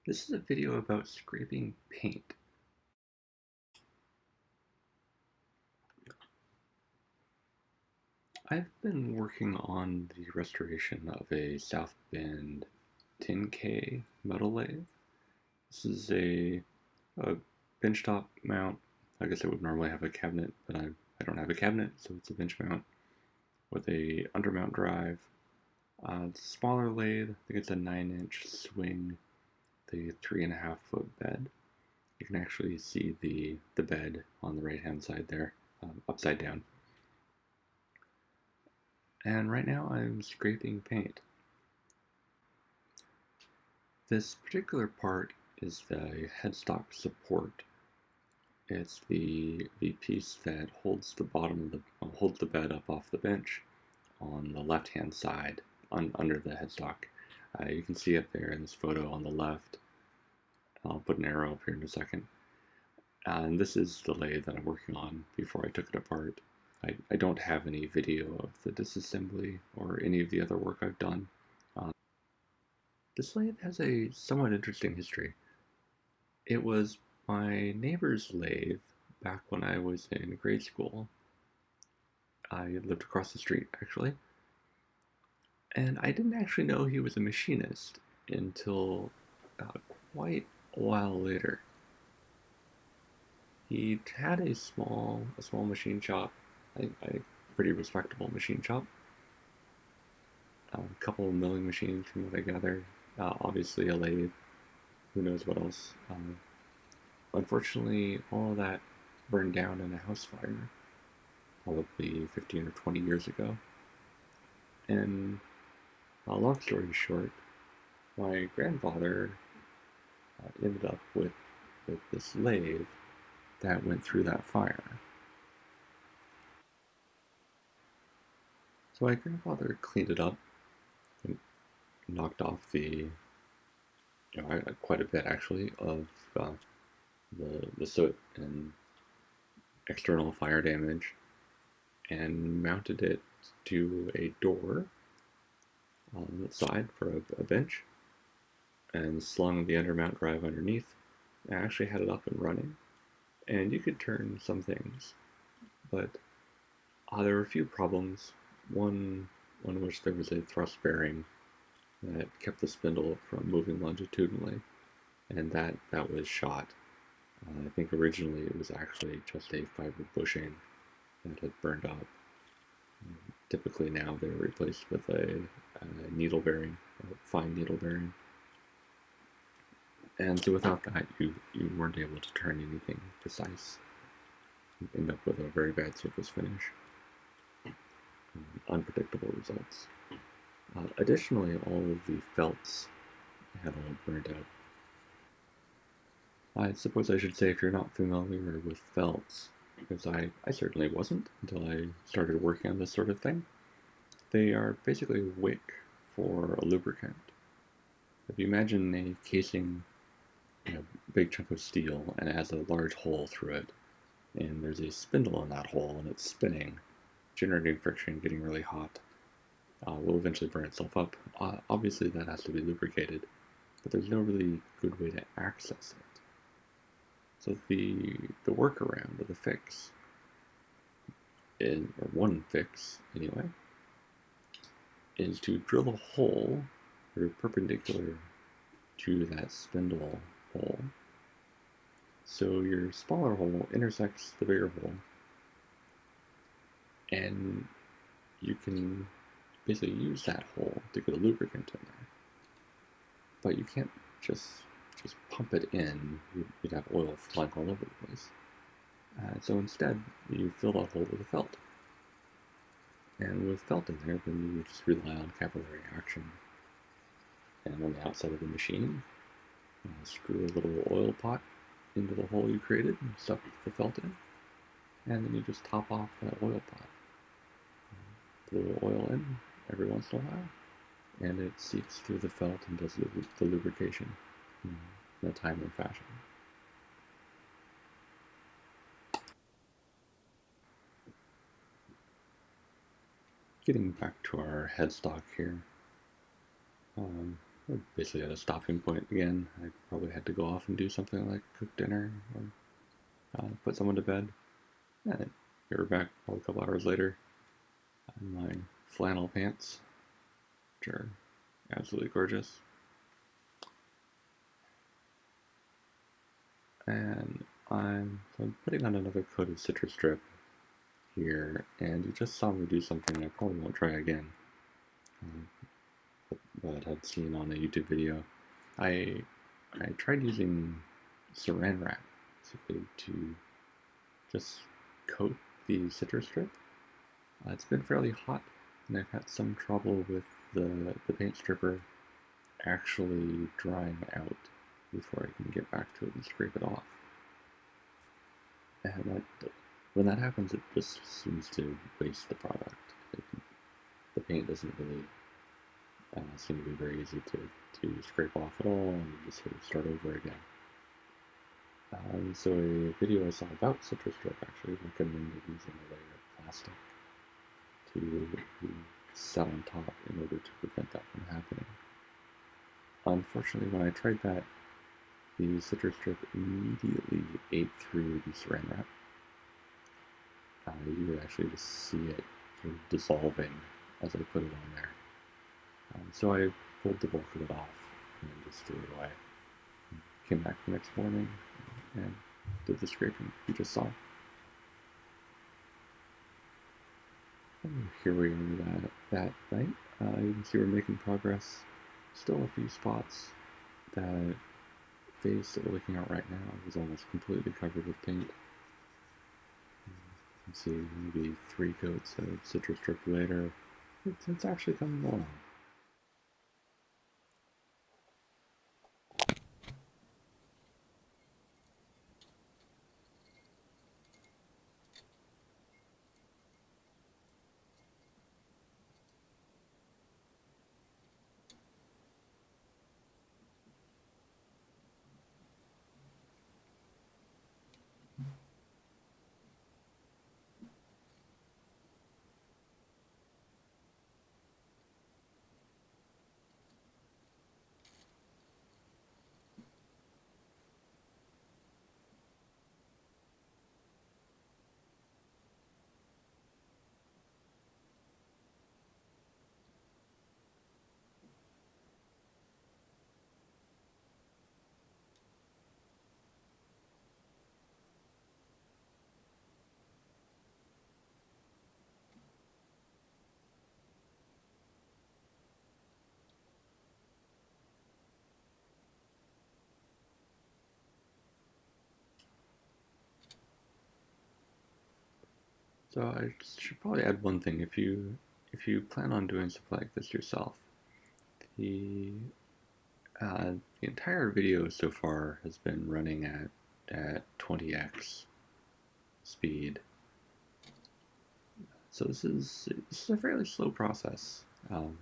This is a video about scraping paint. I've been working on the restoration of a Southbend 10k metal lathe. This is a benchtop mount. I guess I would normally have a cabinet, but I don't have a cabinet, so it's a bench mount with a undermount drive. It's a smaller lathe. I think it's a 9-inch swing, the 3.5-foot bed. You can actually see the bed on the right hand side there, upside down. And right now I'm scraping paint. This particular part is the headstock support. It's the piece that holds the holds the bed up off the bench on the left hand side under the headstock. You can see it there in this photo on the left. I'll put an arrow up here in a second. And this is the lathe that I'm working on before I took it apart. I don't have any video of the disassembly or any of the other work I've done. This lathe has a somewhat interesting history. It was my neighbor's lathe back when I was in grade school. I lived across the street, actually. And I didn't actually know he was a machinist until quite a while later. He had a small machine shop, a pretty respectable machine shop. A couple of milling machines, from what I gather. Obviously a lathe. Who knows what else? Unfortunately, all of that burned down in a house fire, probably 15 or 20 years ago. And long story short, my grandfather ended up with this lathe that went through that fire. So my grandfather cleaned it up and knocked off quite a bit actually of the soot and external fire damage, and mounted it to a door on the side for a bench, and slung the undermount drive underneath. I actually had it up and running, and you could turn some things, but there were a few problems. One in which there was a thrust bearing that kept the spindle from moving longitudinally, and that was shot. I think originally it was actually just a fiber bushing that had burned up. Typically now they're replaced with a needle bearing, a fine needle bearing. And so without that, you weren't able to turn anything precise. You end up with a very bad surface finish. Unpredictable results. Additionally, all of the felts had all burned out. I suppose I should say, if you're not familiar with felts, because I certainly wasn't until I started working on this sort of thing, they are basically a wick for a lubricant. If you imagine a casing, a big chunk of steel, and it has a large hole through it, and there's a spindle in that hole, and it's spinning, generating friction, getting really hot, will eventually burn itself up. Obviously that has to be lubricated, but there's no really good way to access it. So the workaround, or the fix, or one fix anyway, is to drill a hole perpendicular to that spindle hole, so your smaller hole intersects the bigger hole, and you can basically use that hole to get a lubricant in there. But you can't just pump it in. You'd have oil flying all over the place. So instead, you fill that hole with a felt. And with felt in there, then you just rely on capillary action. And on the outside of the machine, screw a little oil pot into the hole you created and stuff the felt in. And then you just top off that oil pot. Put a little oil in every once in a while, and it seeps through the felt and does the lubrication in a timely fashion. Getting back to our headstock here, basically at a stopping point again. I probably had to go off and do something like cook dinner or put someone to bed. And we were back probably a couple hours later in my flannel pants, which are absolutely gorgeous. And I'm putting on another coat of citrus strip here, and you just saw me do something I probably won't try again, but I'd seen on a YouTube video. I I tried using saran wrap basically to just coat the citrus strip. It's been fairly hot, and I've had some trouble with the paint stripper actually drying out before I can get back to it and scrape it off. And when that happens, it just seems to waste the product. The paint doesn't really seem to be very easy to scrape off at all, and you just sort of start over again. So a video I saw about citrus strip actually recommended using a layer of plastic to set on top in order to prevent that from happening. Unfortunately, when I tried that, the citrus strip immediately ate through the saran wrap. You could actually just see it sort of dissolving as I put it on there. So I pulled the bulk of it off and then just threw it away. Came back the next morning and did the scraping you just saw. And here we are that night. You can see we're making progress. Still a few spots. That face that we're looking at right now is almost completely covered with paint. You can see maybe 3 coats of citrus strip later. It's actually coming along. So I should probably add one thing. If you plan on doing something like this yourself, the the entire video so far has been running at 20x speed. So this is a fairly slow process, and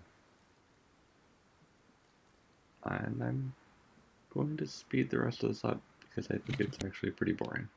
I'm going to speed the rest of this up because I think it's actually pretty boring.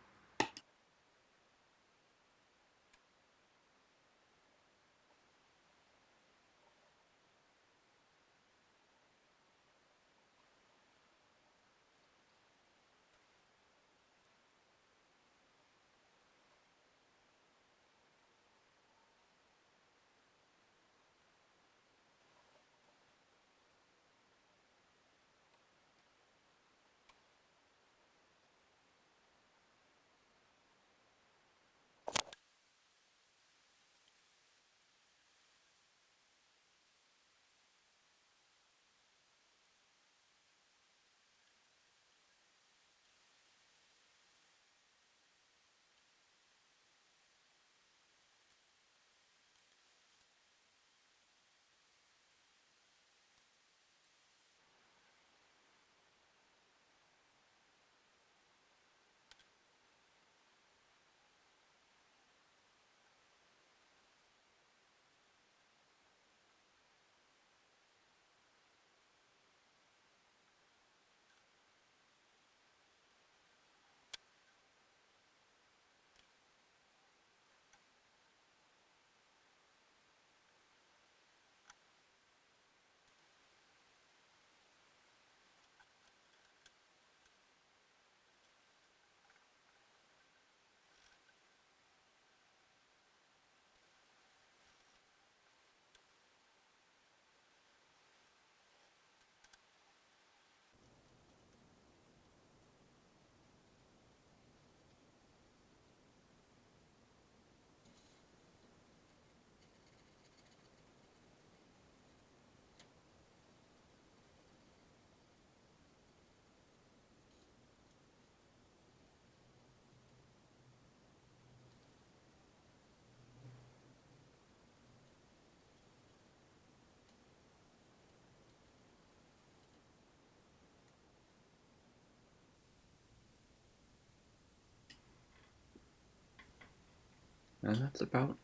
And that's about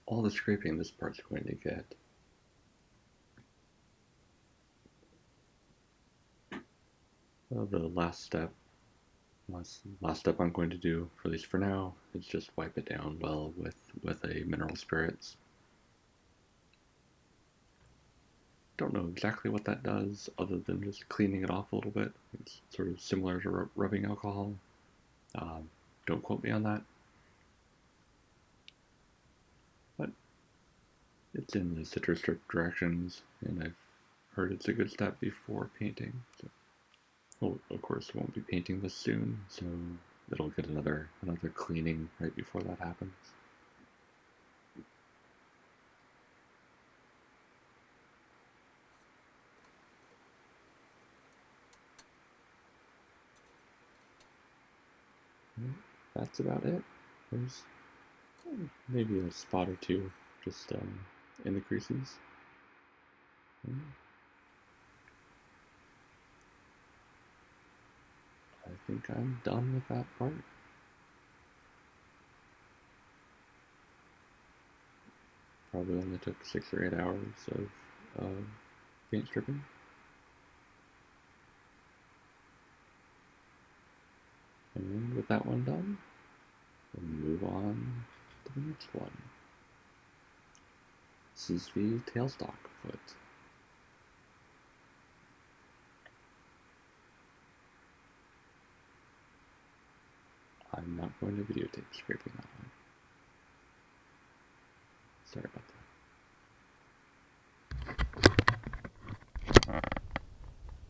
all the scraping this part's going to get. Well, the last step I'm going to do, at least for now, is just wipe it down well with a mineral spirits. Don't know exactly what that does other than just cleaning it off a little bit. It's sort of similar to rubbing alcohol. Don't quote me on that. But it's in the citrus directions, and I've heard it's a good step before painting. So, well, of course, won't be painting this soon, so it'll get another cleaning right before that happens. That's about it. There's maybe a spot or two just in the creases. I think I'm done with that part. Probably only took 6 or 8 hours of paint stripping. And with that one done, we'll move on to the next one. This is the tailstock foot. I'm not going to videotape scraping that one. Sorry about that.